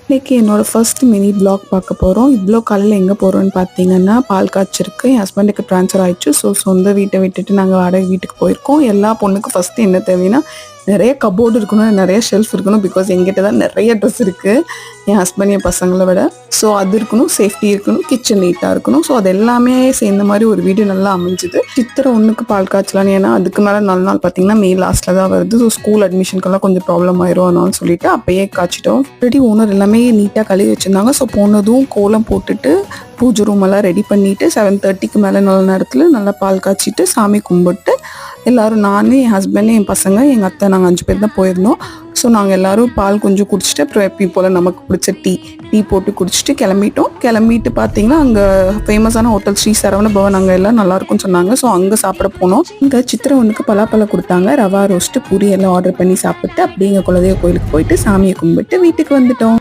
இன்னைக்கு என்னோட first mini vlog பார்க்க போகிறோம். இவ்வளோ காலையில் எங்கே போகிறோம்னு பார்த்தீங்கன்னா, பால் காய்ச்சிருக்கு. என் ஹஸ்பண்டுக்கு ட்ரான்ஸ்ஃபர் ஆயிடுச்சு. சொந்த வீட்டை விட்டுட்டு நாங்கள் வாடகை வீட்டுக்கு போயிருக்கோம். எல்லா பொண்ணுக்கும் ஃபஸ்ட்டு என்ன தேவைன்னா, நிறைய கபோர்டு இருக்கணும், நிறைய ஷெல்ஃப் இருக்கணும். பிகாஸ் எங்கிட்ட தான் நிறைய ட்ரெஸ் இருக்குது, என் ஹஸ்பண்ட் என் பசங்களை விட. ஸோ அது இருக்கணும், சேஃப்டி இருக்கணும், கிச்சன் நீட்டாக இருக்கணும். ஸோ அது எல்லாமே சேர்ந்த மாதிரி ஒரு வீடு நல்லா அமைஞ்சுது. சித்திரை 1க்கு பால் காய்ச்சலான்னு, ஏன்னா அதுக்கு மேலே 4 நாள் பார்த்தீங்கன்னா மே லாஸ்ட்டில் தான் வருது. ஸோ ஸ்கூல் அட்மிஷனுக்கெல்லாம் கொஞ்சம் ப்ராப்ளம் ஆயிரும், அதனால சொல்லிட்டு அப்பயே காய்ச்சிட்டோம். ஆல்ரெடி ஓனர் எல்லாமே நீட்டாக கழுவி வச்சுருந்தாங்க. ஸோ போனதும் கோலம் போட்டுட்டு பூஜை ரூம் எல்லாம் ரெடி பண்ணிவிட்டு 7:30க்கு மேலே நல்ல நேரத்தில் நல்லா பால் காய்ச்சிட்டு சாமி கும்பிட்டு எல்லோரும், நான், என் ஹஸ்பண்ட், என் பசங்க, எங்கள் அத்தை, நாங்கள் 5 பேர் தான் போயிருந்தோம். ஸோ நாங்கள் எல்லோரும் பால் கொஞ்சம் குடிச்சிட்டு அப்புறம் எப்பயும் போல் நமக்கு பிடிச்ச டீ போட்டு குடிச்சிட்டு கிளம்பிட்டோம். கிளம்பிட்டு பார்த்தீங்கன்னா அங்கே ஃபேமஸான ஹோட்டல் ஸ்ரீ சரவண பவன் அங்கே எல்லாம் நல்லாயிருக்கும்னு சொன்னாங்க. ஸோ அங்கே சாப்பிட போனோம். இங்கே சித்திரை 1க்கு பலாப்பழம் கொடுத்தாங்க. ரவா ரோஸ்ட்டு பூரி எல்லாம் ஆர்டர் பண்ணி சாப்பிட்டு அப்படியே எங்கள் குலதெய்வ கோயிலுக்கு போயிட்டு சாமியை கும்பிட்டு வீட்டுக்கு வந்துட்டோம்.